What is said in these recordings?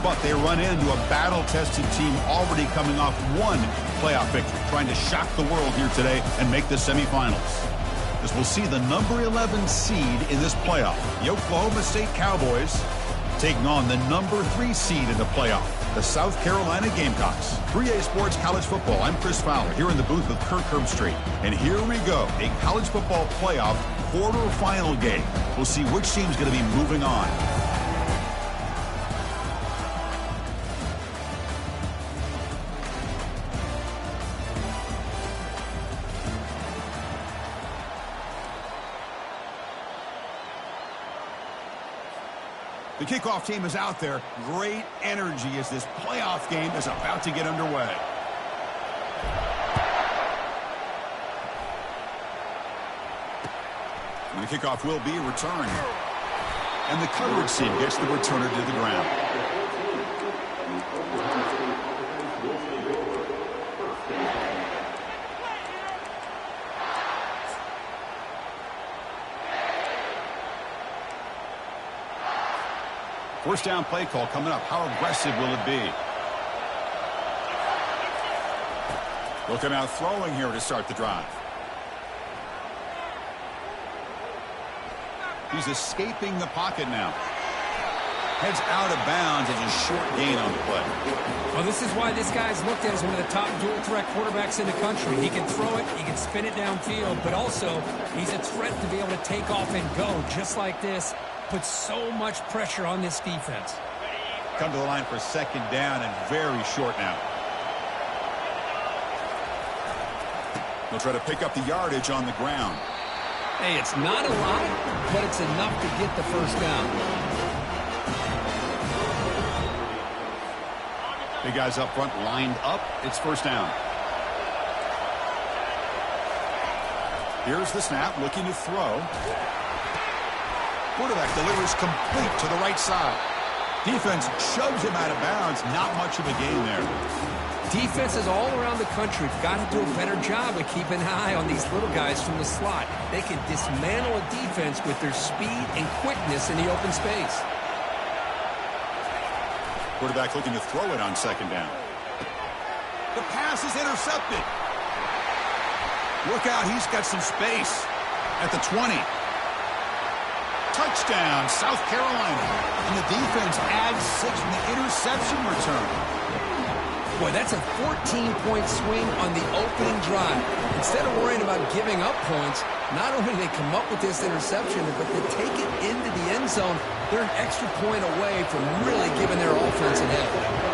But they run into a battle-tested team already coming off one playoff victory, trying to shock the world here today and make the semifinals. As we'll see the number 11 seed in this playoff, the Oklahoma State Cowboys taking on the number 3 seed in the playoff, the South Carolina Gamecocks. 3A Sports College Football. I'm Chris Fowler here in the booth with Kirk Herbstreit. And here we go, a college football playoff quarterfinal game. We'll see which team's going to be moving on. The kickoff team is out there. Great energy as this playoff game is about to get underway. And the kickoff will be returned. And the coverage team gets the returner to the ground. First down play call coming up. How aggressive will it be? Looking out throwing here to start the drive. He's escaping the pocket now. Heads out of bounds as a short gain on the play. Well, this is why this guy's looked at as one of the top dual-threat quarterbacks in the country. He can throw it, he can spin it downfield, but also he's a threat to be able to take off and go just like this. Puts so much pressure on this defense. Come to the line for second down and very short now. They'll try to pick up the yardage on the ground. Hey, it's not a lot, but it's enough to get the first down. Big guys up front lined up. It's first down. Here's the snap, looking to throw. Quarterback delivers complete to the right side. Defense shoves him out of bounds. Not much of a gain there. Defenses all around the country have got to do a better job of keeping an eye on these little guys from the slot. They can dismantle a defense with their speed and quickness in the open space. Quarterback looking to throw it on second down. The pass is intercepted. Look out, he's got some space at the 20. Touchdown, South Carolina. And the defense adds 6 from the interception return. Boy, that's a 14-point swing on the opening drive. Instead of worrying about giving up points, not only do they come up with this interception, but they take it into the end zone. They're an extra point away from really giving their offense an edge.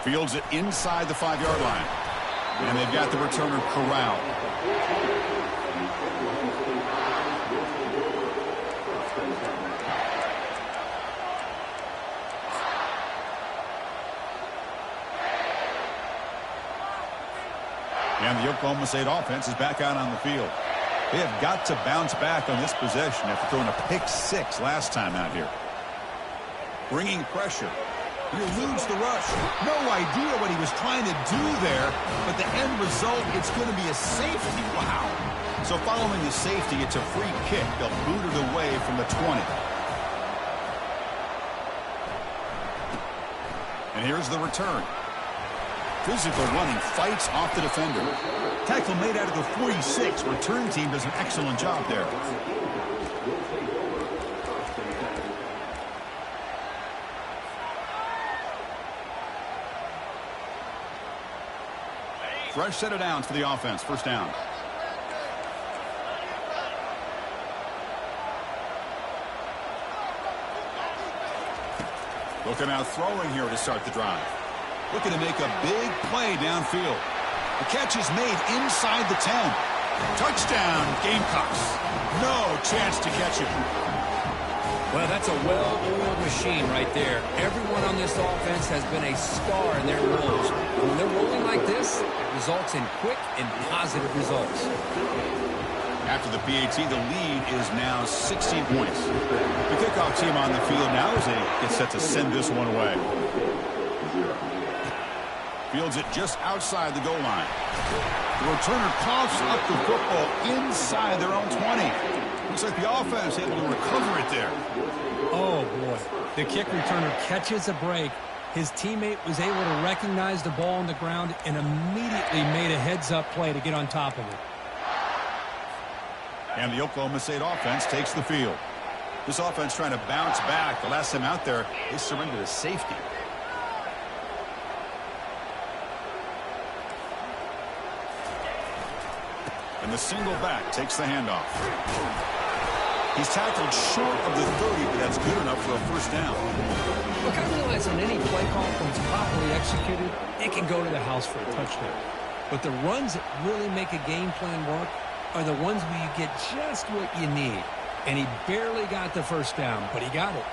Fields it inside the 5-yard line. And they've got the returner corralled. And the Oklahoma State offense is back out on the field. They have got to bounce back on this possession after throwing a pick-6 last time out here. Bringing pressure. He eludes the rush. No idea what he was trying to do there, but the end result, it's going to be a safety. Wow. So following the safety, it's a free kick. They'll boot it away from the 20. And here's the return. Physical running, fights off the defender. Tackle made out of the 46. Return team does an excellent job there. Fresh set of downs for the offense. First down. Looking out throwing here to start the drive. Looking to make a big play downfield. The catch is made inside the 10. Touchdown, Gamecocks. No chance to catch it. Well, that's a well-oiled machine right there. Everyone on this offense has been a star in their roles. When they're rolling like this, it results in quick and positive results. After the PAT, the lead is now 16 points. The kickoff team on the field now as they get set to send this one away. Fields it just outside the goal line. The returner coughs up the football inside their own 20. Looks like the offense able to recover it there. Oh, boy. The kick returner catches a break. His teammate was able to recognize the ball on the ground and immediately made a heads-up play to get on top of it. And the Oklahoma State offense takes the field. This offense trying to bounce back. The last time out there, they surrendered a safety. And the single back takes the handoff. He's tackled short of the 30, but that's good enough for a first down. Look, I realize on any play call, when it's properly executed, it can go to the house for a touchdown. But the runs that really make a game plan work are the ones where you get just what you need. And he barely got the first down, but he got it.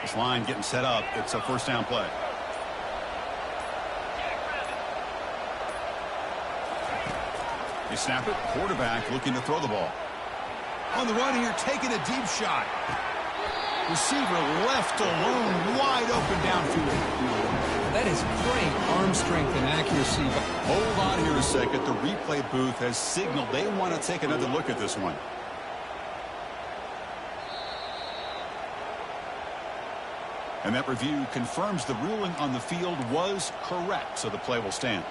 This line getting set up. It's a first down play. They snap it. Quarterback looking to throw the ball. On the run here, taking a deep shot. Receiver left alone, wide open downfield. That is great arm strength and accuracy. Hold on here a second. The replay booth has signaled they want to take another look at this one. And that review confirms the ruling on the field was correct, so the play will stand.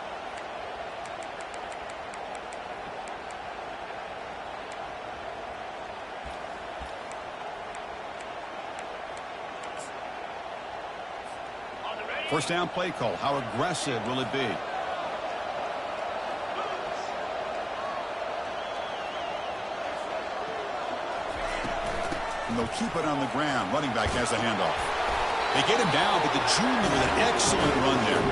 First down play call. How aggressive will it be? And they'll keep it on the ground. Running back has the handoff. They get him down, but the junior with an excellent run there.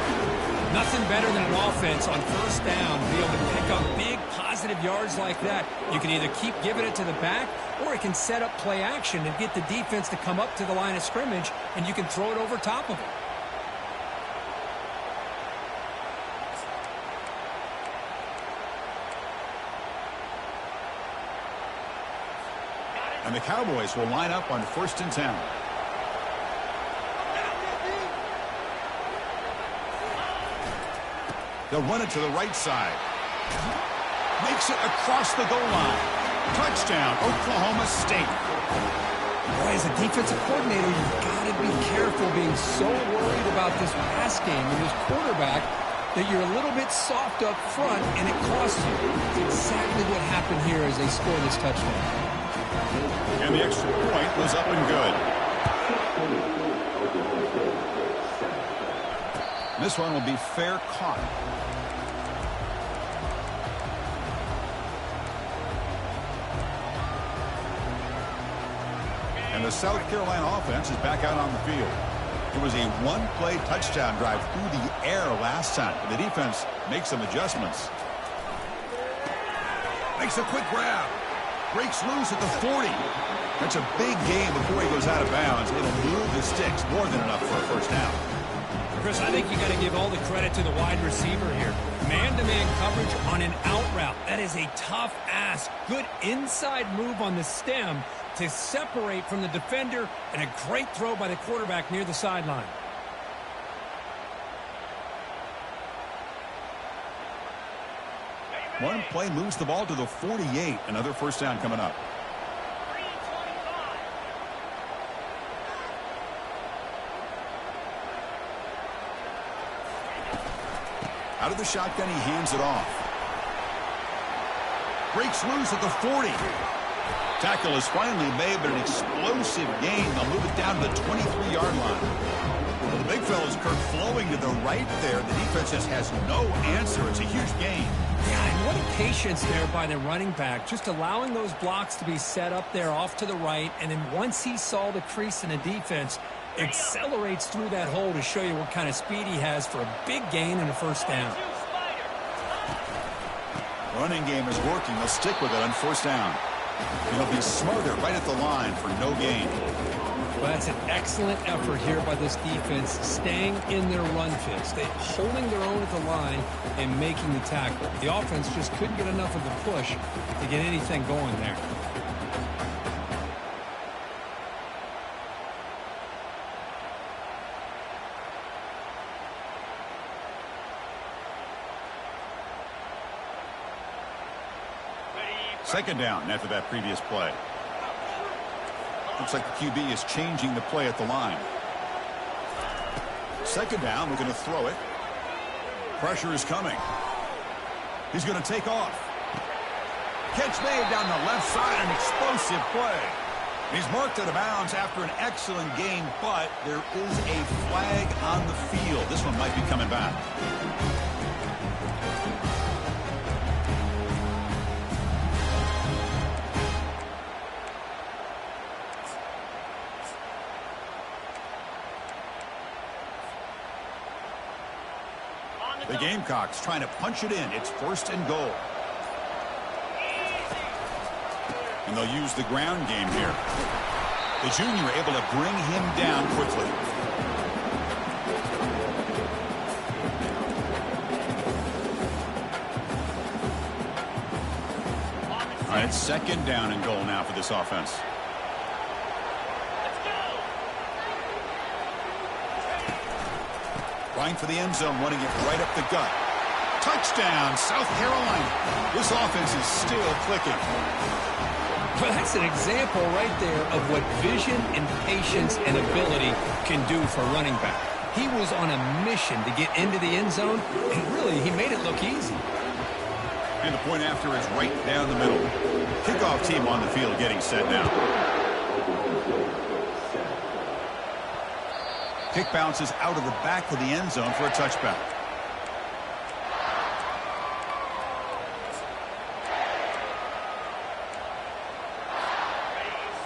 Nothing better than an offense on first down to be able to pick up big positive yards like that. You can either keep giving it to the back, or it can set up play action and get the defense to come up to the line of scrimmage, and you can throw it over top of it. And the Cowboys will line up on 1st and 10. They'll run it to the right side. Makes it across the goal line. Touchdown, Oklahoma State. Boy, as a defensive coordinator, you've got to be careful being so worried about this pass game and this quarterback that you're a little bit soft up front and it costs you. It's exactly what happened here as they score this touchdown. And the extra point was up and good. This one will be fair caught. And the South Carolina offense is back out on the field. It was a one-play touchdown drive through the air last time. The defense makes some adjustments. Makes a quick grab. Breaks loose at the 40. That's a big gain before he goes out of bounds. It'll move the sticks more than enough for a first down. Chris, I think you got to give all the credit to the wide receiver here. Man-to-man coverage on an out route. That is a tough ask. Good inside move on the stem to separate from the defender, and a great throw by the quarterback near the sideline. One play moves the ball to the 48. Another first down coming up. Out of the shotgun, he hands it off. Breaks loose at the 40. Tackle is finally made, but an explosive gain. They'll move it down to the 23-yard line. Well, the big fella's Kirk flowing to the right there. The defense just has no answer. It's a huge gain. Yeah, and what a patience there by the running back. Just allowing those blocks to be set up there off to the right, and then once he saw the crease in the defense, accelerates through that hole to show you what kind of speed he has for a big gain and a first down. Running game is working. They'll stick with it on first down. He'll be smothered right at the line for no gain. Well, that's an excellent effort here by this defense, staying in their run fits, holding their own at the line and making the tackle. The offense just couldn't get enough of the push to get anything going there. Second down after that previous play. Looks like the QB is changing the play at the line. Second down, we're going to throw it. Pressure is coming. He's going to take off. Catch made down the left side, an explosive play. He's marked out of bounds after an excellent game, but there is a flag on the field. This one might be coming back. The Gamecocks trying to punch it in. It's first and goal. And they'll use the ground game here. The junior able to bring him down quickly. All right, it's second down and goal now for this offense. Going for the end zone, running it right up the gut. Touchdown, South Carolina. This offense is still clicking. Well, that's an example right there of what vision and patience and ability can do for running back. He was on a mission to get into the end zone, and really, he made it look easy. And the point after is right down the middle. Kickoff team on the field getting set now. Kick bounces out of the back of the end zone for a touchback.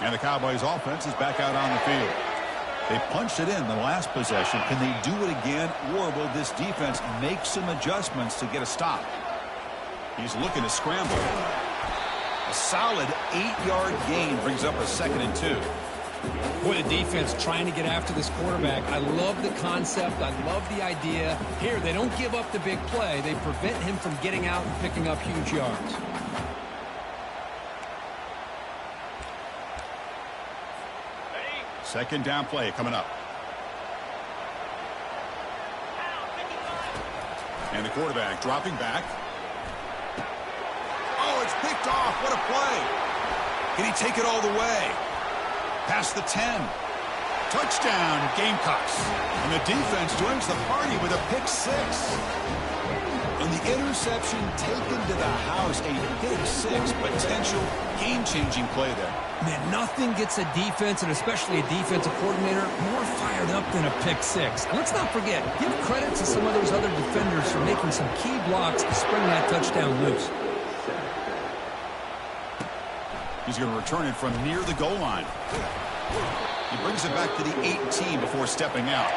And the Cowboys offense is back out on the field. They punched it in the last possession. Can they do it again, or will this defense make some adjustments to get a stop? He's looking to scramble. A solid 8-yard gain brings up a 2nd and 2. Boy, the defense trying to get after this quarterback. I love the concept. I love the idea. Here, they don't give up the big play. They prevent him from getting out and picking up huge yards. Second down play coming up. And the quarterback dropping back. Oh, it's picked off. What a play. Can he take it all the way? Past the 10. Touchdown, Gamecocks. And the defense joins the party with a pick 6. And the interception taken to the house. A pick 6, potential game-changing play there. Man, nothing gets a defense, and especially a defensive coordinator, more fired up than a pick 6. And let's not forget, give credit to some of those other defenders for making some key blocks to spring that touchdown loose. He's going to return it from near the goal line. He brings it back to the 18 before stepping out.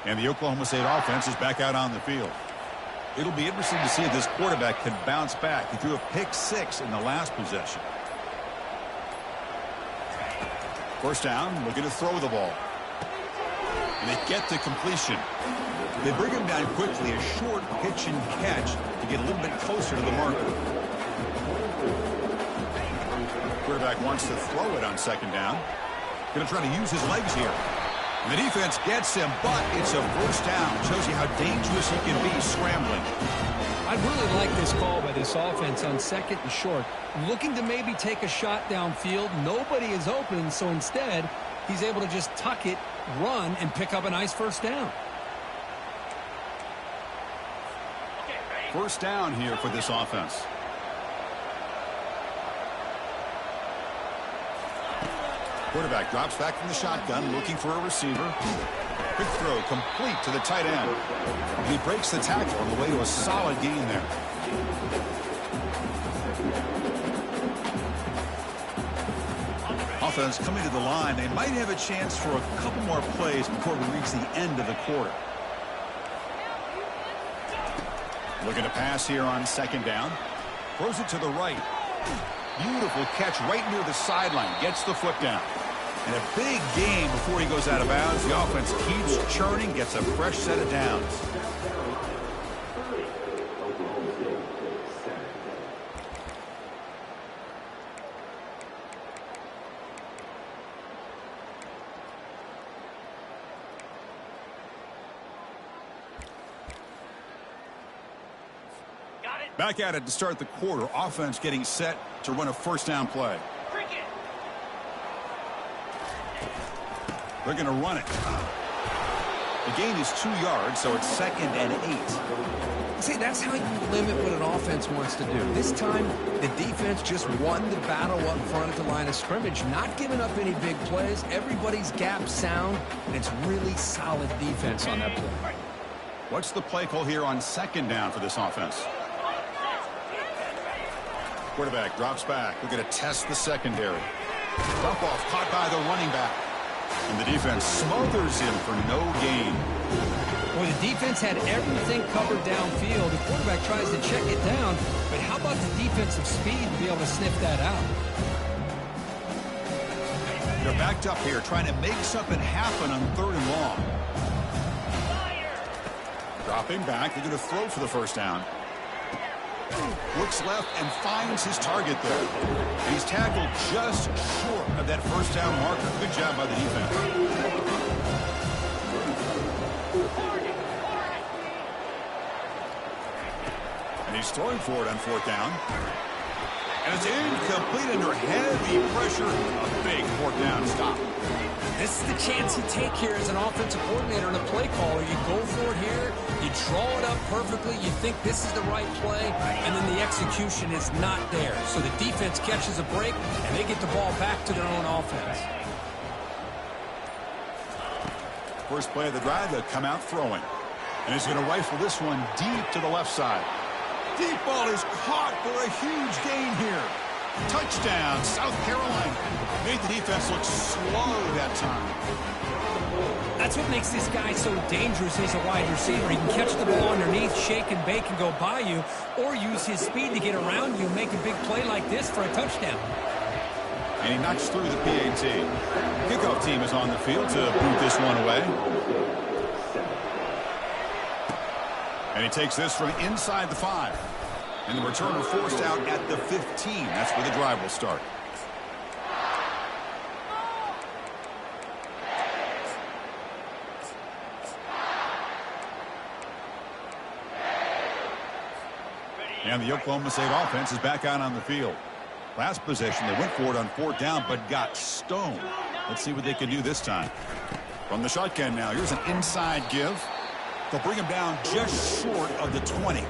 And the Oklahoma State offense is back out on the field. It'll be interesting to see if this quarterback can bounce back. He threw a pick 6 in the last possession. First down, looking to throw the ball. And they get to completion. They bring him down quickly, a short pitch and catch to get a little bit closer to the marker. Quarterback wants to throw it on second down. Going to try to use his legs here. And the defense gets him, but it's a first down. Shows you how dangerous he can be scrambling. I really like this call by this offense on second and short. Looking to maybe take a shot downfield. Nobody is open, so instead, he's able to just tuck it, run, and pick up a nice first down. First down here for this offense. Quarterback drops back from the shotgun, looking for a receiver. Quick throw complete to the tight end. And he breaks the tackle on the way to a solid gain there. Offense coming to the line. They might have a chance for a couple more plays before we reach the end of the quarter. Looking to pass here on second down. Throws it to the right. Beautiful catch right near the sideline. Gets the foot down. And a big gain before he goes out of bounds. The offense keeps churning, gets a fresh set of downs. Back at it to start the quarter. Offense getting set to run a first down play. They're going to run it. The gain is 2 yards, so it's 2nd and 8. See, that's how you limit what an offense wants to do. This time, the defense just won the battle up front at the line of scrimmage, not giving up any big plays. Everybody's gap sound, and it's really solid defense on that play. What's the play call here on second down for this offense? Quarterback drops back. We're going to test the secondary. Dump off caught by the running back. And the defense smothers him for no gain. Well, the defense had everything covered downfield. The quarterback tries to check it down, but how about the defensive speed to be able to sniff that out? They're backed up here, trying to make something happen on 3rd and long. Dropping back. They're going to throw for the first down. Looks left and finds his target there. And he's tackled just short of that first down marker. Good job by the defense. And he's throwing for it on 4th down. And it's incomplete under heavy pressure. A big 4th down stop. This is the chance you take here as an offensive coordinator and a play caller. You go for it here, you draw it up perfectly, you think this is the right play, and then the execution is not there. So the defense catches a break, and they get the ball back to their own offense. First play of the drive, they'll come out throwing. And he's going to rifle this one deep to the left side. Deep ball is caught for a huge gain here. Touchdown, South Carolina. Made the defense look slow that time. That's what makes this guy so dangerous as a wide receiver. He can catch the ball underneath, shake and bake and go by you, or use his speed to get around you and make a big play like this for a touchdown. And he knocks through the PAT. Kickoff team is on the field to boot this one away. And he takes this from inside the 5. And the returner forced out at the 15. That's where the drive will start. And the Oklahoma State offense is back out on the field. Last possession, they went for it on 4th down, but got stoned. Let's see what they can do this time. From the shotgun now, here's an inside give. They'll bring him down just short of the 20.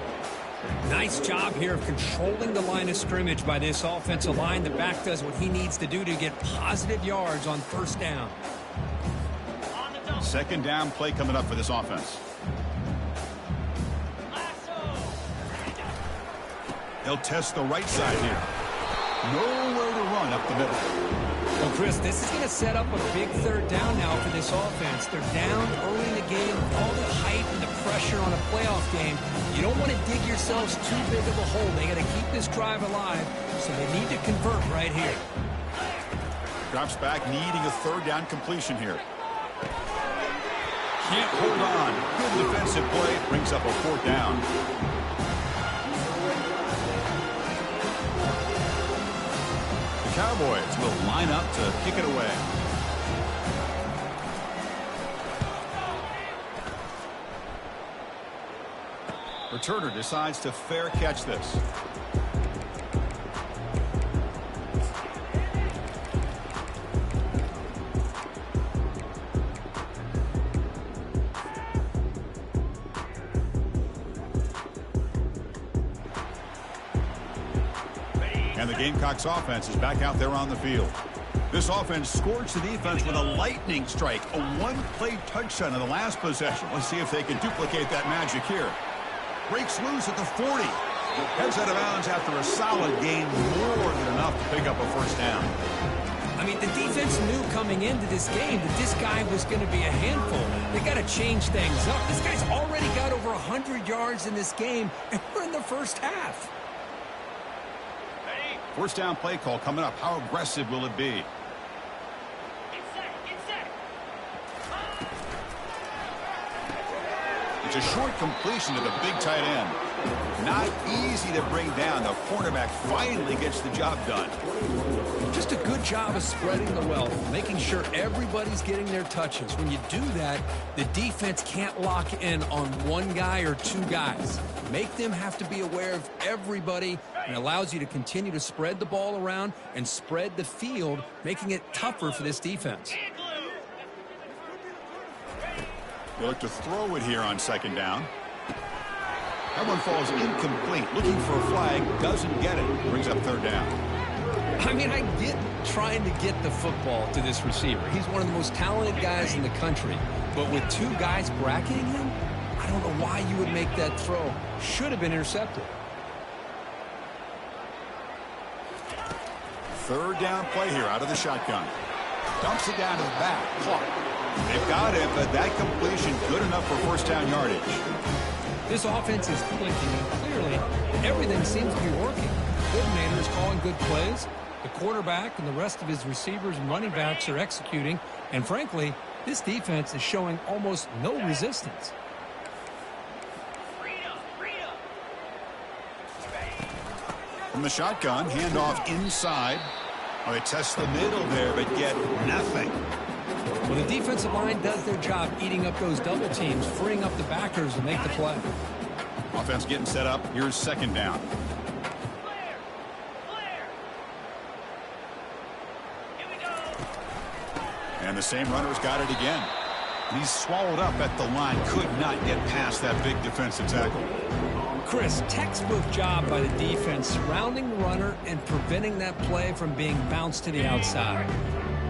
Nice job here of controlling the line of scrimmage by this offensive line. The back does what he needs to do to get positive yards on 1st down. Second down play coming up for this offense. They'll test the right side here. Nowhere to run up the middle. Well, Chris, this is going to set up a big 3rd down now for this offense. They're down early in the game. All the hype and the pressure on a playoff game. You don't want to dig yourselves too big of a hole. They got to keep this drive alive, so they need to convert right here. Drops back, needing a 3rd down completion here. Can't hold on. Good defensive play. Brings up a 4th down. The Cowboys will line up to kick it away. Returner decides to fair catch this. And the Gamecocks offense is back out there on the field. This offense scorched the defense with a lightning strike, a one-play touchdown in the last possession. Let's see if they can duplicate that magic here. Breaks loose at the 40. Heads out of bounds after a solid gain, more than enough to pick up a first down. I mean, the defense knew coming into this game that this guy was going to be a handful. They got to change things up. This guy's already got over 100 yards in this game, and we're in the first half. First down play call coming up. How aggressive will it be? It's a short completion to the big tight end. Not easy to bring down. The cornerback finally gets the job done. Just a good job of spreading the wealth, making sure everybody's getting their touches. When you do that, the defense can't lock in on one guy or two guys. Make them have to be aware of everybody, and allows you to continue to spread the ball around and spread the field, making it tougher for this defense. They look to throw it here on second down. That one falls incomplete. Looking for a flag, doesn't get it. Brings up third down. I mean, I get trying to get the football to this receiver. He's one of the most talented guys in the country. But with two guys bracketing him, I don't know why you would make that throw. Should have been intercepted. Third down play here out of the shotgun. Dumps it down to the back. Clock. They've got it, but that completion good enough for first down yardage. This offense is clicking, and clearly everything seems to be working. The coordinator is calling good plays. The quarterback and the rest of his receivers and running backs are executing. And frankly, this defense is showing almost no resistance. From the shotgun, handoff inside. Oh, they test the middle there, but get nothing. Well, the defensive line does their job eating up those double teams, freeing up the backers to make the play. Offense getting set up. Here's second down. And the same runner's got it again. He's swallowed up at the line. Could not get past that big defensive tackle. Chris, textbook job by the defense surrounding the runner and preventing that play from being bounced to the outside.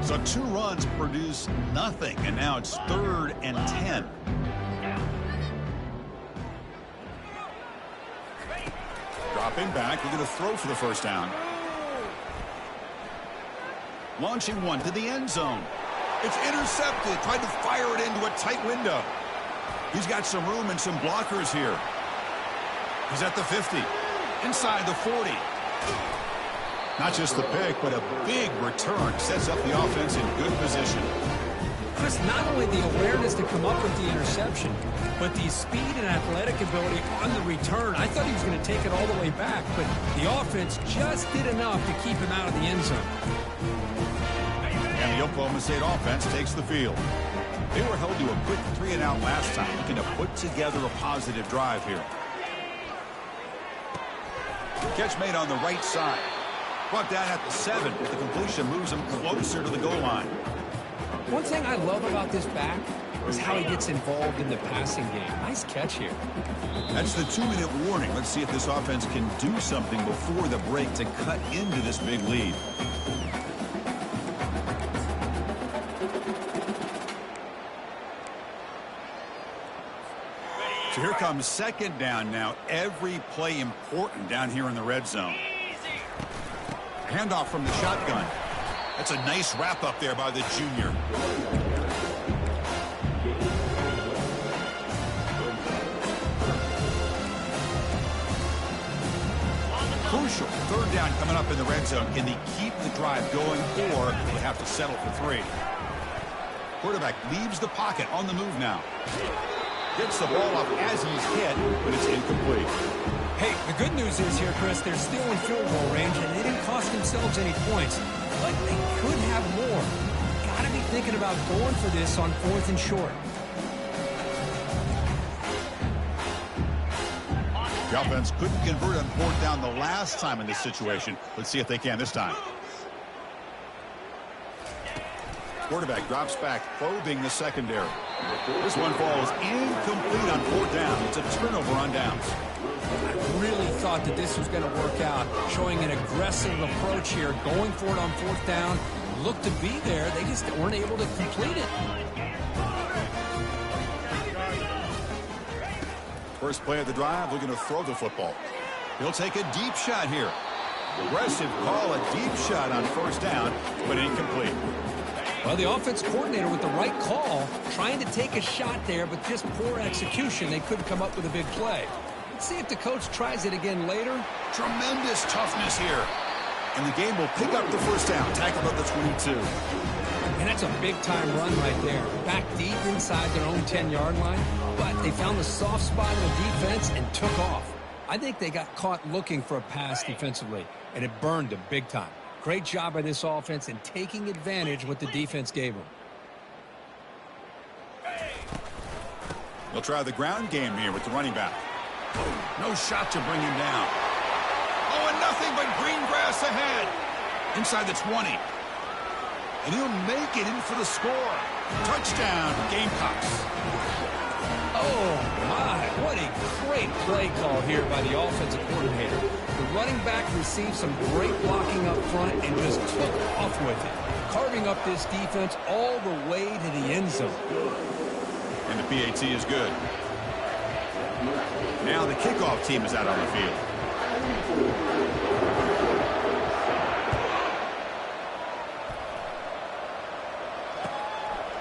So two runs produce nothing, and now it's 3rd and 10. Dropping back, we're going to throw for the first down. Launching one to the end zone. It's intercepted. Tried to fire it into a tight window. He's got some room and some blockers here. He's at the 50. Inside the 40. Not just the pick, but a big return. Sets up the offense in good position. Chris, not only the awareness to come up with the interception, but the speed and athletic ability on the return. I thought he was going to take it all the way back, but the offense just did enough to keep him out of the end zone. And the Oklahoma State offense takes the field. They were held to a quick 3-and-out last time, looking to put together a positive drive here. Catch made on the right side. Brought down at the 7, but the completion moves him closer to the goal line. One thing I love about this back is how he gets involved in the passing game. Nice catch here. That's the 2-minute warning. Let's see if this offense can do something before the break to cut into this big lead. So here comes second down now. Every play important down here in the red zone. Handoff from the shotgun. That's a nice wrap up there by the junior. Crucial. Third down coming up in the red zone. Can they keep the drive going, or they have to settle for 3? Quarterback leaves the pocket on the move now. Gets the ball up as he's hit, but it's incomplete. Hey, the good news is here, Chris, they're still in field goal range, and they didn't cost themselves any points. But they could have more. Got to be thinking about going for this on 4th and short. The offense couldn't convert on 4th down the last time in this situation. Let's see if they can this time. Quarterback drops back, probing the secondary. This one falls incomplete on 4th down. It's a turnover on downs. I really thought that this was going to work out, showing an aggressive approach here, going for it on 4th down. looked to be there. They just weren't able to complete it. First play of the drive, looking to throw the football. He'll take a deep shot here. Aggressive call, a deep shot on first down, but incomplete. Well, the offense coordinator with the right call, trying to take a shot there, but just poor execution. They couldn't come up with a big play. Let's see if the coach tries it again later. Tremendous toughness here. And the game will pick up the first down. Tackled at the 22. And that's a big-time run right there. Back deep inside their own 10-yard line. But they found the soft spot in the defense and took off. I think they got caught looking for a pass defensively, and it burned them big time. Great job by this offense in taking advantage of what the defense gave them. They'll try the ground game here with the running back. No shot to bring him down. Oh, and nothing but green grass ahead. Inside the 20. And he'll make it in for the score. Touchdown, Gamecocks. Oh, my. What a great play call here by the offensive coordinator. The running back received some great blocking up front and just took off with it, carving up this defense all the way to the end zone. And the PAT is good. Now the kickoff team is out on the field.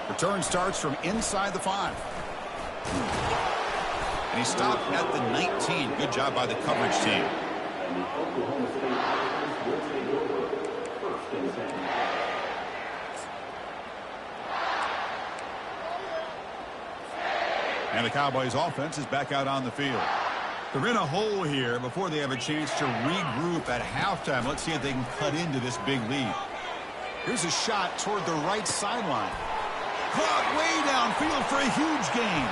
Return starts from inside the 5. And he stopped at the 19. Good job by the coverage team. And the Cowboys offense is back out on the field. They're in a hole here before they have a chance to regroup at halftime. Let's see if they can cut into this big lead. Here's a shot toward the right sideline. Caught way downfield for a huge gain.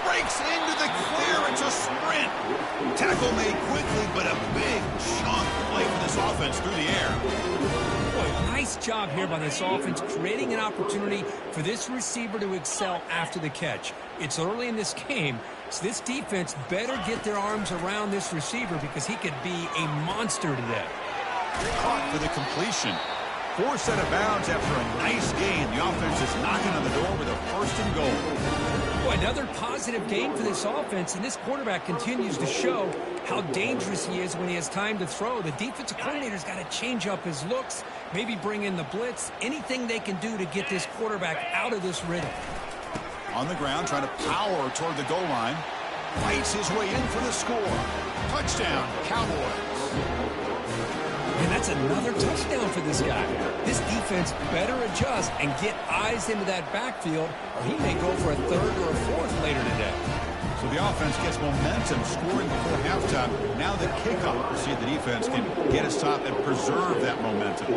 Breaks into the clear. It's a sprint. Tackle made quickly, but a big chunk play for this offense through the air. Boy, nice job here by this offense, creating an opportunity for this receiver to excel after the catch. It's early in this game, so this defense better get their arms around this receiver because he could be a monster today. Caught for the completion. Forced out of bounds after a nice gain. The offense is knocking on the door with a first and goal. Boy, another positive game for this offense, and this quarterback continues to show how dangerous he is when he has time to throw. The defensive coordinator's got to change up his looks, maybe bring in the blitz, anything they can do to get this quarterback out of this rhythm. On the ground, trying to power toward the goal line. Fights his way in for the score. Touchdown, Cowboys. And that's another touchdown for this guy. This defense better adjust and get eyes into that backfield, or he may go for a third or a fourth later today. So the offense gets momentum, scoring before halftime. Now the kickoff. We'll see if the defense can get a stop and preserve that momentum.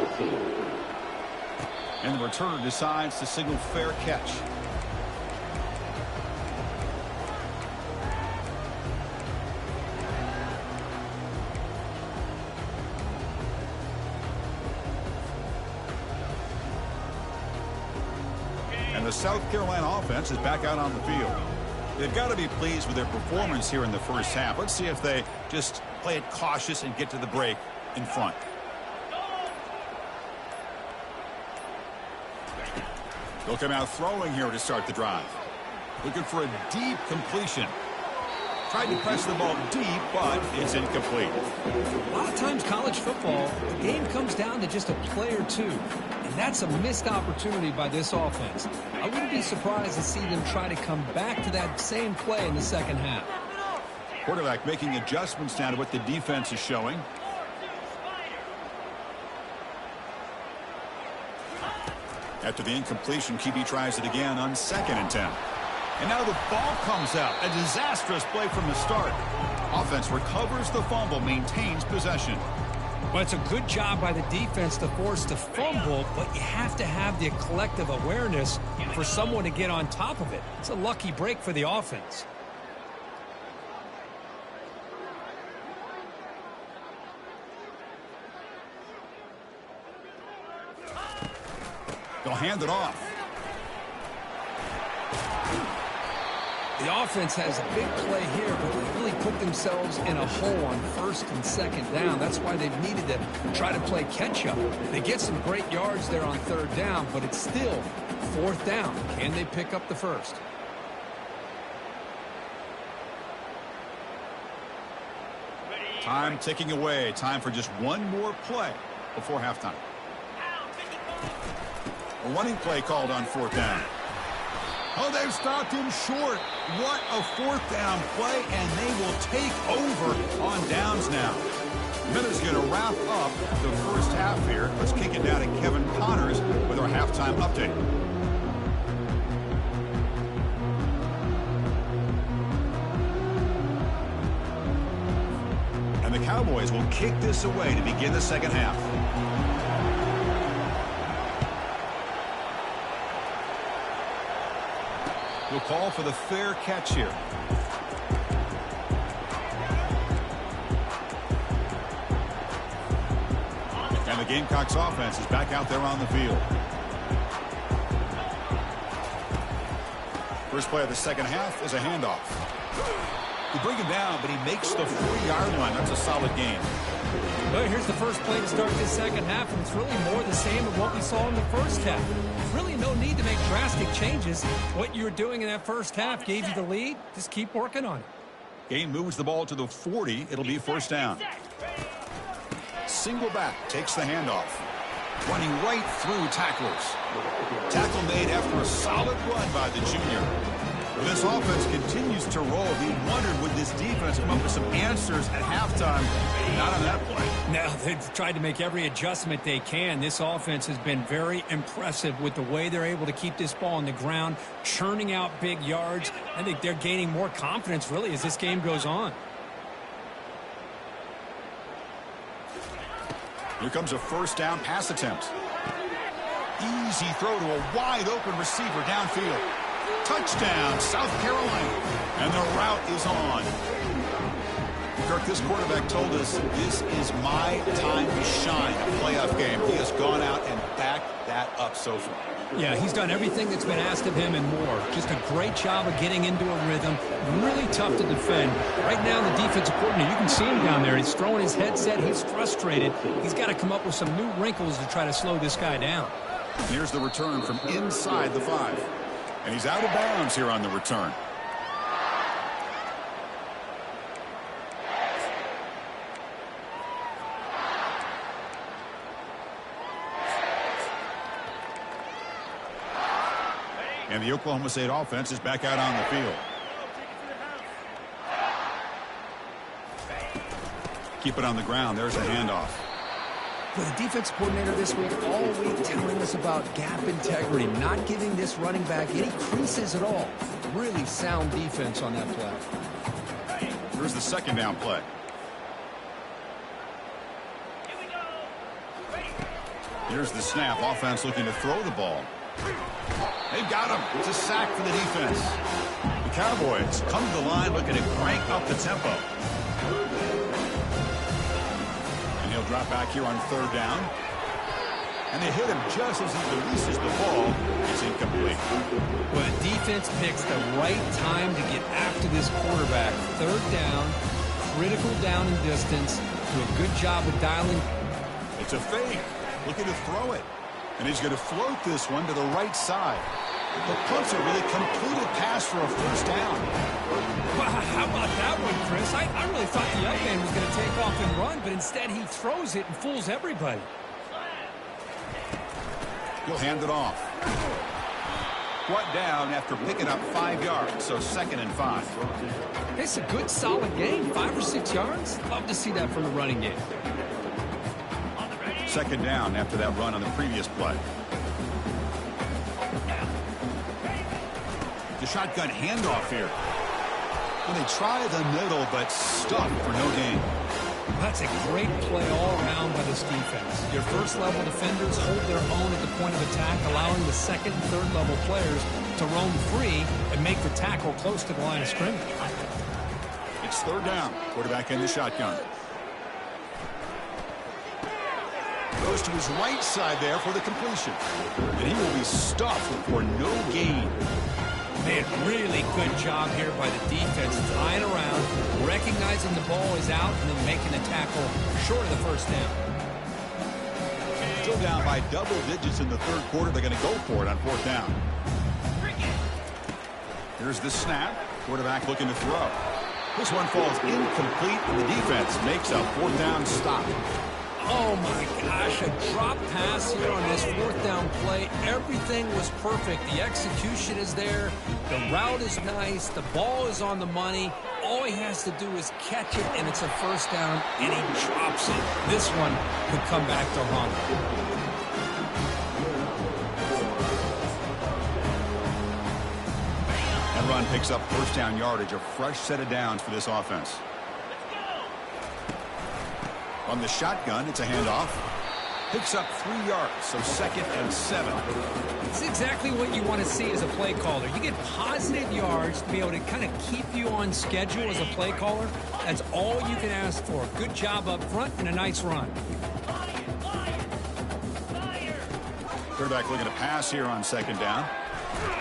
And the returner decides to signal fair catch. The South Carolina offense is back out on the field. They've got to be pleased with their performance here in the first half. Let's see if they just play it cautious and get to the break in front. They'll come out throwing here to start the drive. Looking for a deep completion. Tried to press the ball deep, but it's incomplete. A lot of times college football, the game comes down to just a play or two. And that's a missed opportunity by this offense. I wouldn't be surprised to see them try to come back to that same play in the second half. Quarterback making adjustments now to what the defense is showing. After the incompletion, QB tries it again on 2nd and 10. And now the ball comes out. A disastrous play from the start. Offense recovers the fumble, maintains possession. Well, it's a good job by the defense to force the fumble, but you have to have the collective awareness for someone to get on top of it. It's a lucky break for the offense. They'll hand it off. The offense has a big play here, but they really really put themselves in a hole on first and second down. That's why they've needed to try to play catch-up. They get some great yards there on third down, but it's still fourth down. Can they pick up the first? Time ticking away. Time for just one more play before halftime. A running play called on fourth down. Oh, they've stopped him short. What a fourth down play, and they will take over on downs now. Miller's going to wrap up the first half here. Let's kick it down to Kevin Connors with our halftime update. And the Cowboys will kick this away to begin the second half. He'll call for the fair catch here. And the Gamecocks offense is back out there on the field. First play of the second half is a handoff. They bring him down, but he makes the 4-yard line. That's a solid game. Well, here's the first play to start this second half, and it's really more the same of what we saw in the first half. Really no need to make drastic changes. What you were doing in that first half gave you the lead. Just keep working on it. Game moves the ball to the 40. It'll be first down. Single back takes the handoff. Running right through tacklers. Tackle made after a solid run by the junior. This offense continues to roll. We wondered, would this defense come up with some answers at halftime? Not on that play. Now, they've tried to make every adjustment they can. This offense has been very impressive with the way they're able to keep this ball on the ground, churning out big yards. I think they're gaining more confidence, really, as this game goes on. Here comes a first down pass attempt. Easy throw to a wide-open receiver downfield. Touchdown, South Carolina. And the route is on. Kirk, this quarterback told us this is my time to shine, a playoff game. He has gone out and backed that up so far. Yeah, he's done everything that's been asked of him and more. Just a great job of getting into a rhythm. Really tough to defend. Right now, the defensive coordinator, you can see him down there. He's throwing his headset. He's frustrated. He's got to come up with some new wrinkles to try to slow this guy down. Here's the return from inside the 5. And he's out of bounds here on the return. And the Oklahoma State offense is back out on the field. Keep it on the ground. There's a handoff. Well, the defense coordinator this week all week telling us about gap integrity, not giving this running back any creases at all. Really sound defense on that play. Here's the second down play. Here's the snap. Offense looking to throw the ball. They've got him. It's a sack for the defense. The Cowboys come to the line looking to crank up the tempo. And he'll drop back here on third down. And they hit him just as he releases the ball. It's incomplete. Well, defense picks the right time to get after this quarterback. Third down, critical down and distance. Do a good job of dialing. It's a fake. Looking to throw it. And he's going to float this one to the right side. The punter with a completed pass for a first down. Wow, how about that one, Chris? I really thought the up end was going to take off and run, but instead he throws it and fools everybody. He'll hand it off. Brought down after picking up 5 yards, so 2nd and 5. It's a good, solid game. 5 or 6 yards. Love to see that from the running game. 2nd down after that run on the previous play. The shotgun handoff here. And they try the middle, but stuck for no gain. That's a great play all around by this defense. Your first-level defenders hold their own at the point of attack, allowing the second and third-level players to roam free and make the tackle close to the line of scrimmage. It's 3rd down. Quarterback in the shotgun. Goes to his right side there for the completion. And he will be stuffed for no gain. Man, really good job here by the defense, tying around, recognizing the ball is out, and then making the tackle short of the first down. Still down by double digits in the third quarter. They're going to go for it on fourth down. Here's the snap. Quarterback looking to throw. This one falls incomplete, and the defense makes a fourth down stop. Oh, my gosh, a drop pass here on this fourth down play. Everything was perfect. The execution is there. The route is nice. The ball is on the money. All he has to do is catch it, and it's a first down, and he drops it. This one could come back to haunt him. That run picks up first down yardage, a fresh set of downs for this offense. On the shotgun, it's a handoff. Picks up 3 yards, so 2nd and 7. It's exactly what you want to see as a play caller. You get positive yards to be able to kind of keep you on schedule as a play caller. That's all you can ask for. Good job up front and a nice run. Quarterback looking to pass here on 2nd down.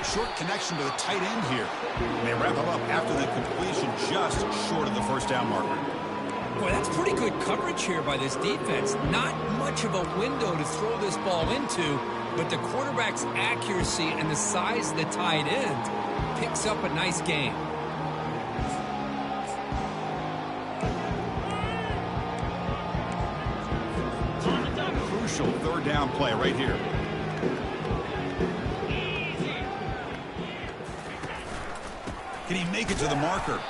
Short connection to the tight end here. And they wrap him up after the completion just short of the first down marker. Boy, that's pretty good coverage here by this defense. Not much of a window to throw this ball into, but the quarterback's accuracy and the size of the tight end picks up a nice gain. Crucial third down play right here. Can he make it to the marker?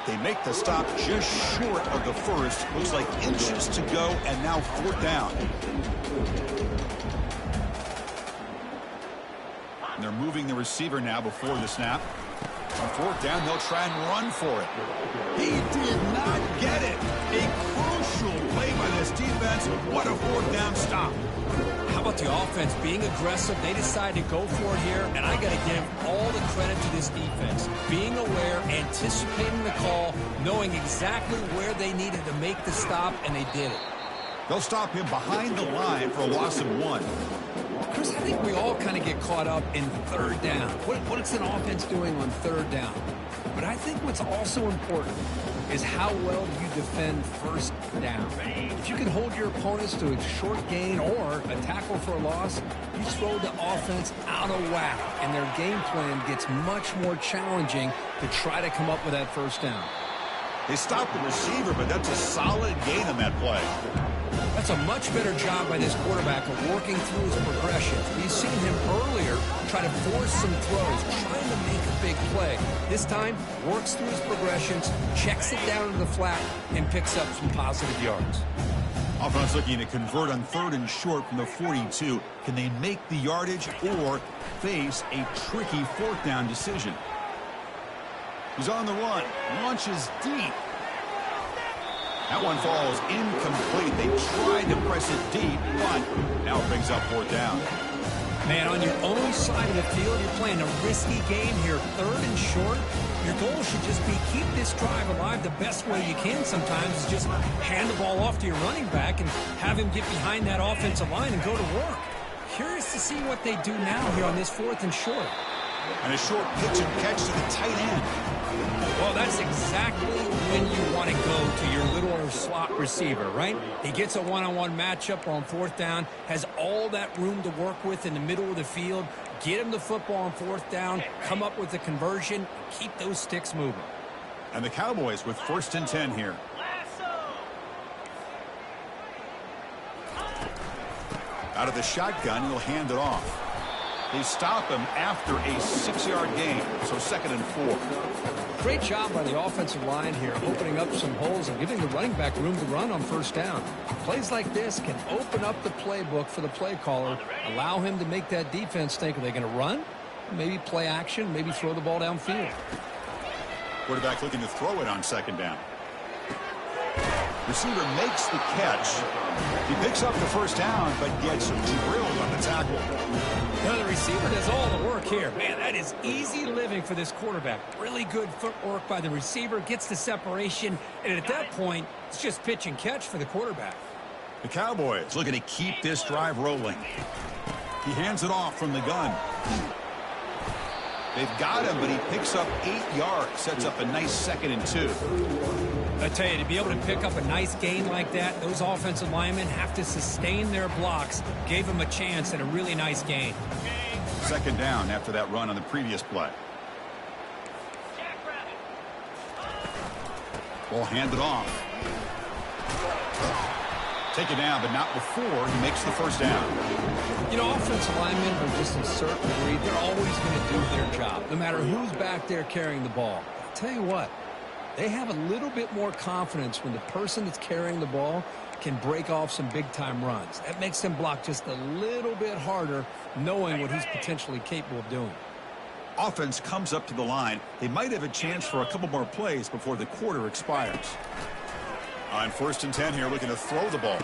They make the stop just short of the first. Looks like inches to go, and now fourth down. And they're moving the receiver now before the snap. On fourth down, they'll try and run for it. He did not get it. A crucial play by this defense. What a fourth down stop. How about the offense being aggressive? They decided to go for it here, and I got to give all the credit to this defense. Being aware, anticipating the call, knowing exactly where they needed to make the stop, and they did it. They'll stop him behind the line for a loss of 1. Chris, I think we all kind of get caught up in third down. What's an offense doing on third down? But I think what's also important is how well you defend first down. If you can hold your opponents to a short gain or a tackle for a loss, you throw the offense out of whack, and their game plan gets much more challenging to try to come up with that first down. They stopped the receiver, but that's a solid gain on that play. That's a much better job by this quarterback of working through his progressions. We've seen him earlier try to force some throws, trying to make a big play. This time, works through his progressions, checks it down to the flat, and picks up some positive yards. Offense looking to convert on 3rd and short from the 42. Can they make the yardage or face a tricky fourth down decision? He's on the run, launches deep. That one falls incomplete. They tried to press it deep, but now it brings up fourth down. Man, on your own side of the field, you're playing a risky game here. 3rd and short. Your goal should just be keep this drive alive the best way you can sometimes is just hand the ball off to your running back and have him get behind that offensive line and go to work. Curious to see what they do now here on this 4th and short. And a short pitch and catch to the tight end. Well, that's exactly when you want to go to your little slot receiver, right? He gets a one-on-one matchup on fourth down, has all that room to work with in the middle of the field, get him the football on fourth down, come up with the conversion, keep those sticks moving. And the Cowboys with 1st and 10 here. Out of the shotgun, he'll hand it off. They stop him after a 6-yard gain, so 2nd and 4. Great job by the offensive line here, opening up some holes and giving the running back room to run on first down. Plays like this can open up the playbook for the play caller, allow him to make that defense think, are they going to run? Maybe play action, maybe throw the ball downfield. Quarterback looking to throw it on 2nd down. Receiver makes the catch. He picks up the first down, but gets drilled on the tackle. Now the receiver does all the work here. Man, that is easy living for this quarterback. Really good footwork by the receiver, gets the separation, and at that point, it's just pitch and catch for the quarterback. The Cowboys looking to keep this drive rolling. He hands it off from the gun. They've got him, but he picks up 8 yards, sets up a nice 2nd and 2. I tell you, to be able to pick up a nice gain like that, those offensive linemen have to sustain their blocks. Gave him a chance at a really nice gain. 2nd down after that run on the previous play. Ball handed off. Take it down, but not before he makes the 1st down. You know, offensive linemen are just a certain degree. They're always going to do their job, no matter who's back there carrying the ball. I'll tell you what, they have a little bit more confidence when the person that's carrying the ball can break off some big-time runs. That makes them block just a little bit harder, knowing what he's potentially capable of doing. Offense comes up to the line. They might have a chance for a couple more plays before the quarter expires. On 1st and 10 here, looking to throw the ball.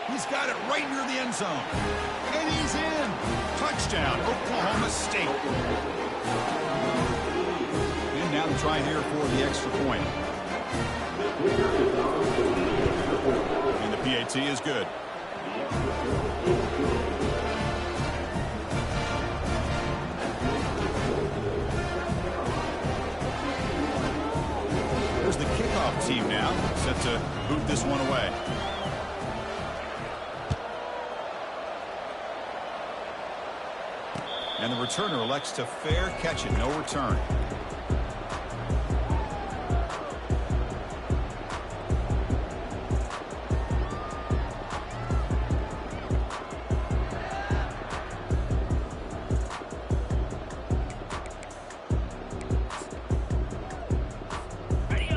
He's got it right near the end zone. And he's in. Touchdown, Oklahoma State. And now the try here for the extra point. And the PAT is good. There's the kickoff team now, set to boot this one away. And the returner elects to fair catch it, no return.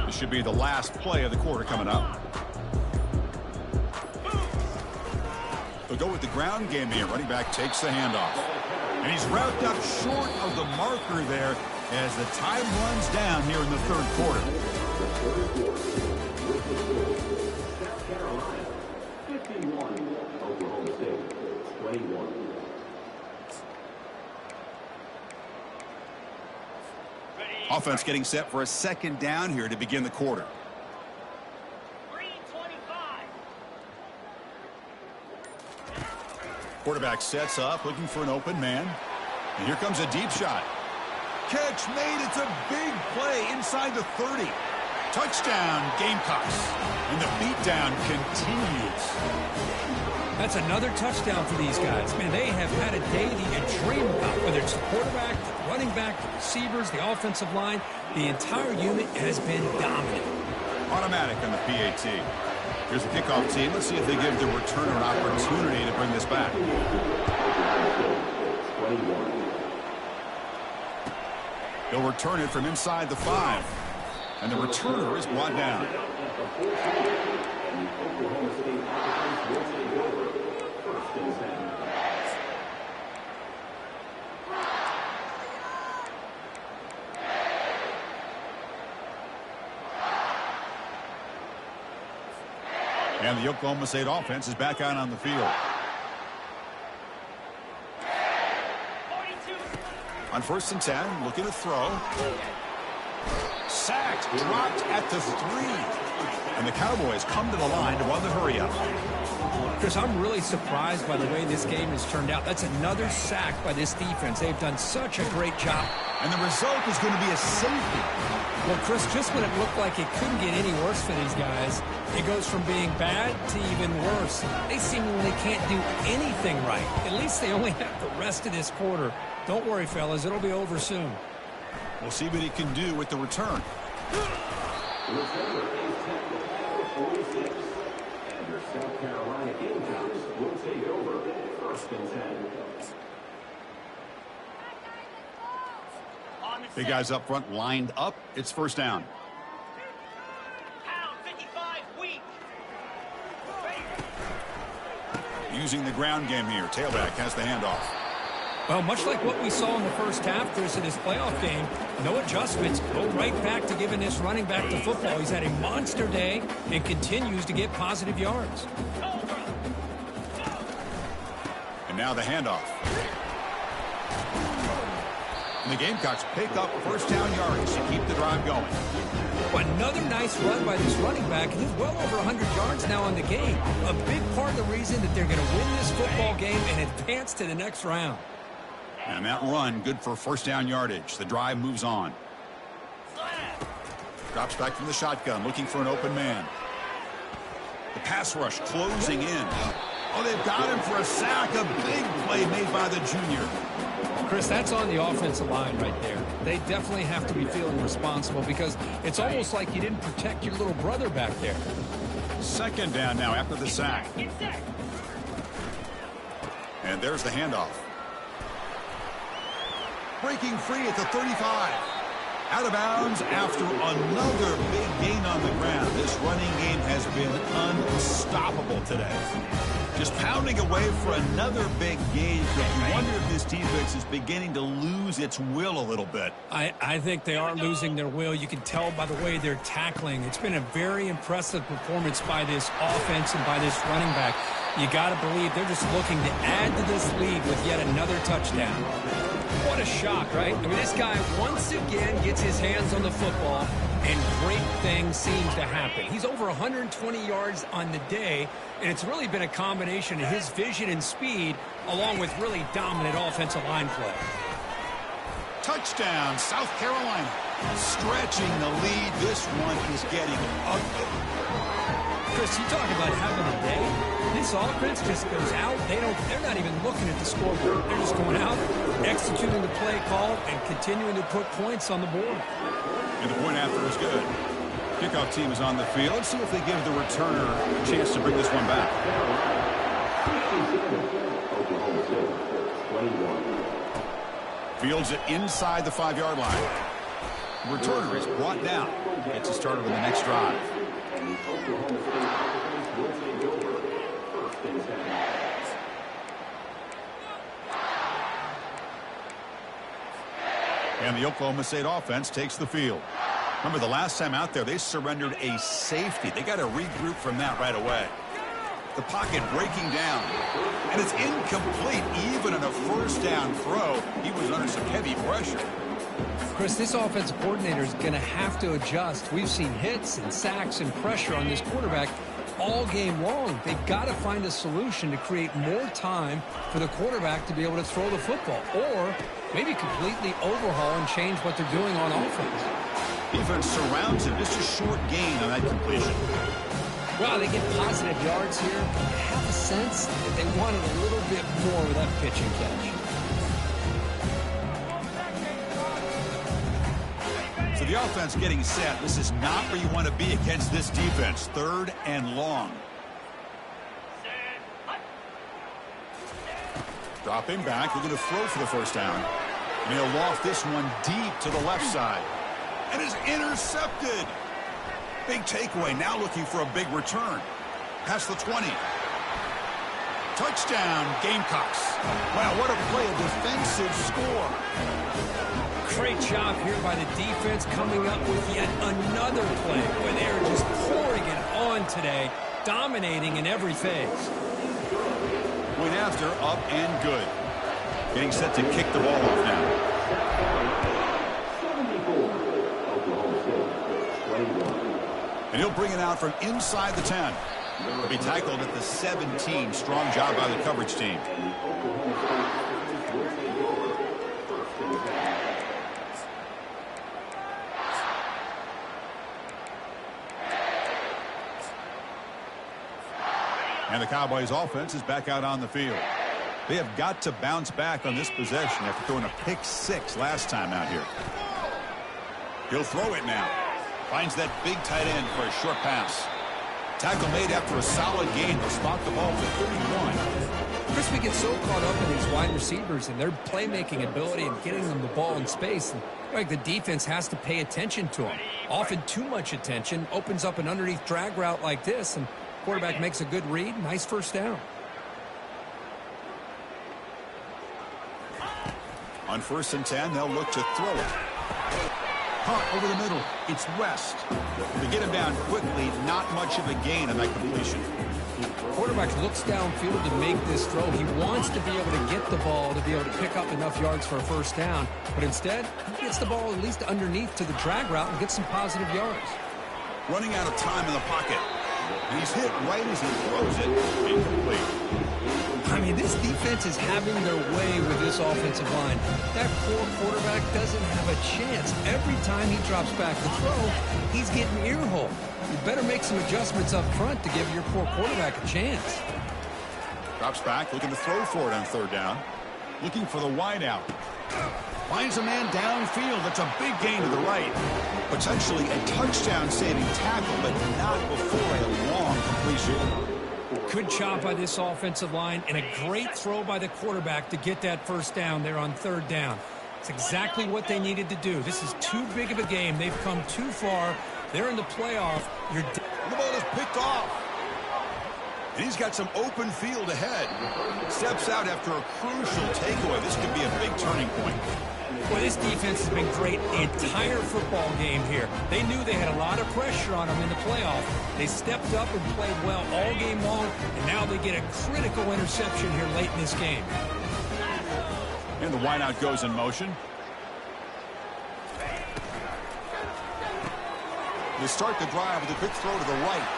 This should be the last play of the quarter coming up. They'll go with the ground game here. Running back takes the handoff. And he's wrapped up short of the marker there as the time runs down here in the 3rd quarter. Offense getting set for a 2nd down here to begin the quarter. Quarterback sets up, looking for an open man. And here comes a deep shot. Catch made. It's a big play inside the 30. Touchdown, Gamecocks. And the beatdown continues. That's another touchdown for these guys. Man, they have had a day that you dream about, whether it's the quarterback, the running back, the receivers, the offensive line. The entire unit has been dominant. Automatic on the PAT. Here's the kickoff team. Let's see if they give the returner an opportunity to bring this back. They'll return it from inside the 5. And the returner is brought down. And the Oklahoma State offense is back out on the field. On 1st and 10, looking to throw. Sacked, dropped at the 3. And the Cowboys come to the line to run the hurry-up. Chris, I'm really surprised by the way this game has turned out. That's another sack by this defense. They've done such a great job. And the result is going to be a safety. Well, Chris, just when it looked like it couldn't get any worse for these guys, it goes from being bad to even worse. They seemingly can't do anything right. At least they only have the rest of this quarter. Don't worry, fellas. It'll be over soon. We'll see what he can do with the return. South Carolina Gamecocks will take over 1st and 10. Big guys up front lined up. It's 1st down. Using the ground game here. Tailback has the handoff. Well, much like what we saw in the first half, Chris, in this playoff game, no adjustments. Go right back to giving this running back the football. He's had a monster day and continues to get positive yards. And now the handoff. And the Gamecocks pick up 1st down yards to keep the drive going. Another nice run by this running back. He's well over 100 yards now in the game. A big part of the reason that they're going to win this football game and advance to the next round. And that run, good for first down yardage. The drive moves on. Drops back from the shotgun, looking for an open man. The pass rush closing in. Oh, they've got him for a sack. A big play made by the junior. Chris, that's on the offensive line right there. They definitely have to be feeling responsible because it's almost like you didn't protect your little brother back there. Second down now after the sack. And there's the handoff. Breaking free at the 35. Out of bounds after another big gain on the ground. This running game has been unstoppable today. Just pounding away for another big gain. You wonder if this defense is beginning to lose its will a little bit. I think they are losing their will. You can tell by the way they're tackling. It's been a very impressive performance by this offense and by this running back. You got to believe they're just looking to add to this lead with yet another touchdown. What a shock, right? I mean, this guy once again gets his hands on the football, and great things seem to happen. He's over 120 yards on the day, and it's really been a combination of his vision and speed along with really dominant offensive line play. Touchdown, South Carolina. Stretching the lead. This one is getting ugly. Chris, you talk about having a day. This offense just goes out. They're not even looking at the scoreboard. They're just going out, executing the play call, and continuing to put points on the board. And the point after is good. Kickoff team is on the field. Let's see if they give the returner a chance to bring this one back. Fields it inside the 5-yard line. The returner is brought down. Gets us started with the next drive. And the Oklahoma State offense takes the field. Remember, the last time out there, they surrendered a safety. They got to regroup from that right away. The pocket breaking down. And it's incomplete. Even on a first down throw, he was under some heavy pressure. Chris, this offensive coordinator is going to have to adjust. We've seen hits and sacks and pressure on this quarterback all game long. They've got to find a solution to create more time for the quarterback to be able to throw the football, or maybe completely overhaul and change what they're doing on offense. Defense surrounds him. Just a short gain on that completion. Well, they get positive yards here. I have a sense that they wanted a little bit more with that pitch and catch. So the offense getting set. This is not where you want to be against this defense. 3rd and long. Dropping back. They're going to throw for the first down. And he'll loft this one deep to the left side. And is intercepted. Big takeaway. Now looking for a big return. Past the 20. Touchdown, Gamecocks. Wow, what a play. A defensive score. Great job here by the defense coming up with yet another play where they're just pouring it on today, dominating in every phase. Point after, up and good. Getting set to kick the ball off now. And he'll bring it out from inside the 10. He'll be tackled at the 17. Strong job by the coverage team. And the Cowboys offense is back out on the field. They have got to bounce back on this possession after throwing a pick 6 last time out here. He'll throw it now. Finds that big tight end for a short pass. Tackle made after a solid gain. They'll spot the ball for 31. Chris, we get so caught up in these wide receivers and their playmaking ability and getting them the ball in space. And like the defense has to pay attention to them. Often too much attention opens up an underneath drag route like this, and quarterback makes a good read. Nice first down. On 1st and 10, they'll look to throw it. Caught over the middle. It's West. To get him down quickly, not much of a gain on that completion. Quarterback looks downfield to make this throw. He wants to be able to get the ball to be able to pick up enough yards for a first down. But instead, he gets the ball at least underneath to the drag route and gets some positive yards. Running out of time in the pocket. And he's hit right as he throws it. Incomplete. I mean, And this defense is having their way with this offensive line. That poor quarterback doesn't have a chance. Every time he drops back to throw, he's getting earhole. You better make some adjustments up front to give your poor quarterback a chance. Drops back, looking to throw for it on third down. Looking for the wide out. Finds a man downfield. That's a big gain to the right. Potentially a touchdown-saving tackle, but not before a long completion. Good job by this offensive line and a great throw by the quarterback to get that first down there on third down. It's exactly what they needed to do. This is too big of a game. They've come too far. They're in the playoff. The ball is picked off. And he's got some open field ahead. Steps out after a crucial takeaway. This could be a big turning point. Well, this defense has been great the entire football game here. They knew they had a lot of pressure on them in the playoff. They stepped up and played well all game long, and now they get a critical interception here late in this game. And the wideout goes in motion. They start the drive with a quick throw to the right.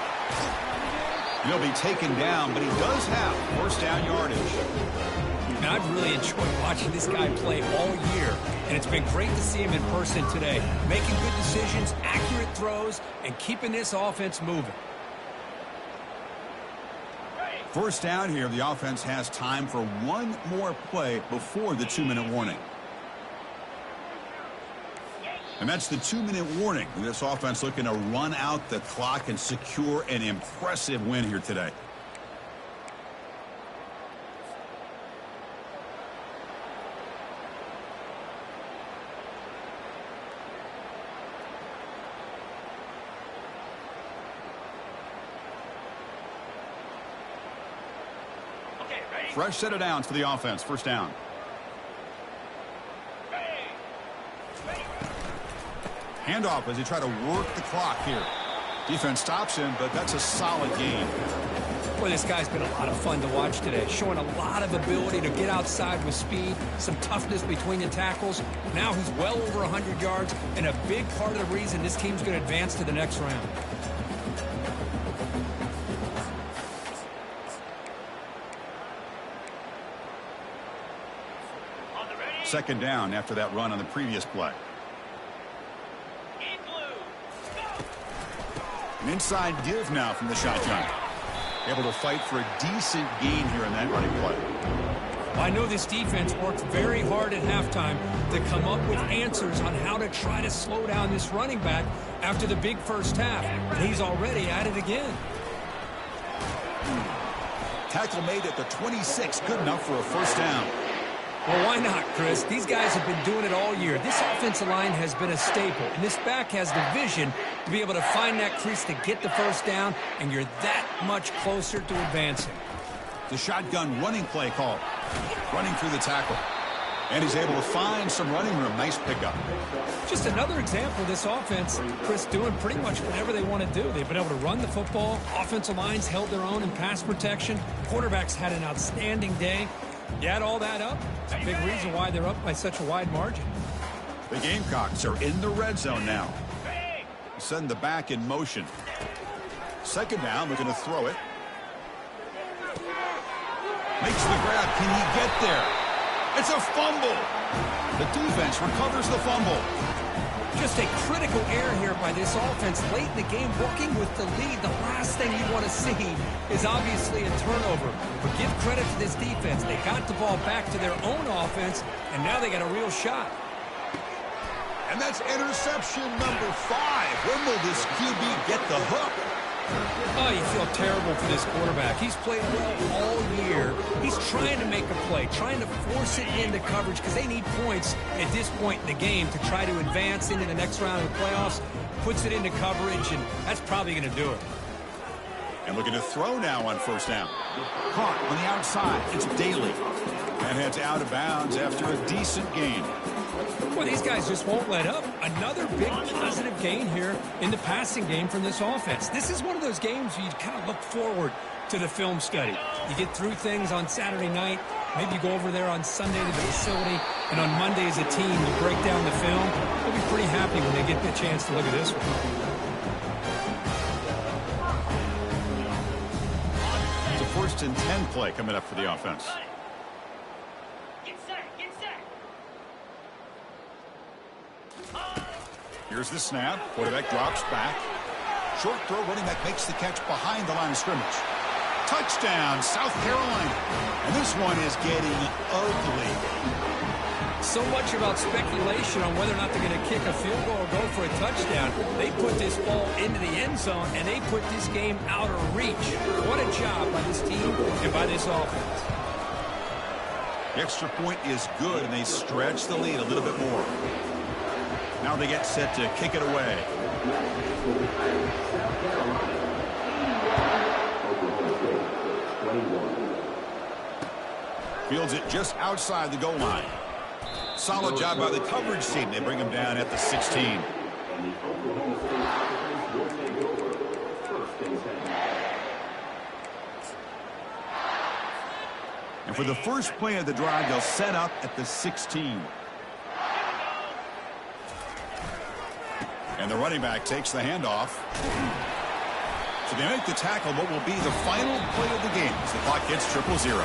He'll be taken down, but he does have first down yardage. And I've really enjoyed watching this guy play all year, and it's been great to see him in person today, making good decisions, accurate throws, and keeping this offense moving. First down here, the offense has time for one more play before the 2-minute warning. And that's the 2-minute warning. This offense looking to run out the clock and secure an impressive win here today. Fresh set of downs for the offense. First down. Handoff as they try to work the clock here. Defense stops him, but that's a solid gain. Boy, this guy's been a lot of fun to watch today, showing a lot of ability to get outside with speed, some toughness between the tackles. Now he's well over 100 yards, and a big part of the reason this team's going to advance to the next round. Second down after that run on the previous play. An inside give now from the shotgun. Able to fight for a decent gain here in that running play. I know this defense worked very hard at halftime to come up with answers on how to try to slow down this running back after the big first half. And he's already at it again. Tackle made at the 26. Good enough for a first down. Well, why not, Chris? These guys have been doing it all year. This offensive line has been a staple, and this back has the vision to be able to find that crease to get the first down, and you're that much closer to advancing. The shotgun running play call. Running through the tackle. And he's able to find some running room. Nice pickup. Just another example of this offense, Chris, doing pretty much whatever they want to do. They've been able to run the football. Offensive lines held their own in pass protection. Quarterbacks had an outstanding day. You add all that up, it's a big reason why they're up by such a wide margin. The Gamecocks are in the red zone now. Send the back in motion. Second down, looking to throw it. Makes the grab. Can he get there? It's a fumble. The defense recovers the fumble. Just a critical error here by this offense late in the game, working with the lead. The last thing you want to see is obviously a turnover. But give credit to this defense. They got the ball back to their own offense, and now they got a real shot. And that's interception number 5. When will this QB get the hook? Oh, you feel terrible for this quarterback. He's played well all year. He's trying to make a play, trying to force it into coverage because they need points at this point in the game to try to advance into the next round of the playoffs. Puts it into coverage, and that's probably going to do it. And looking to throw now on first down. Caught on the outside. It's Daly. And heads out of bounds after a decent gain. Well, these guys just won't let up. Another big positive gain here in the passing game from this offense. This is one of those games where you kind of look forward to the film study. You get through things on Saturday night. Maybe you go over there on Sunday to the facility, and on Monday as a team you break down the film. They'll be pretty happy when they get the chance to look at this one. It's a first and 10 play coming up for the offense. Get set, get set. Here's the snap. Quarterback drops back. Short throw. Running back makes the catch behind the line of scrimmage. Touchdown, South Carolina. And this one is getting ugly. So much about speculation on whether or not they're going to kick a field goal or go for a touchdown. They put this ball into the end zone, and they put this game out of reach. What a job by this team and by this offense. The extra point is good, and they stretch the lead a little bit more. Now they get set to kick it away. Fields it just outside the goal line. Solid job by the coverage team. They bring him down at the 16. And for the first play of the drive, they'll set up at the 16. And the running back takes the handoff. So they make the tackle, what will be the final play of the game as the clock hits 0-0.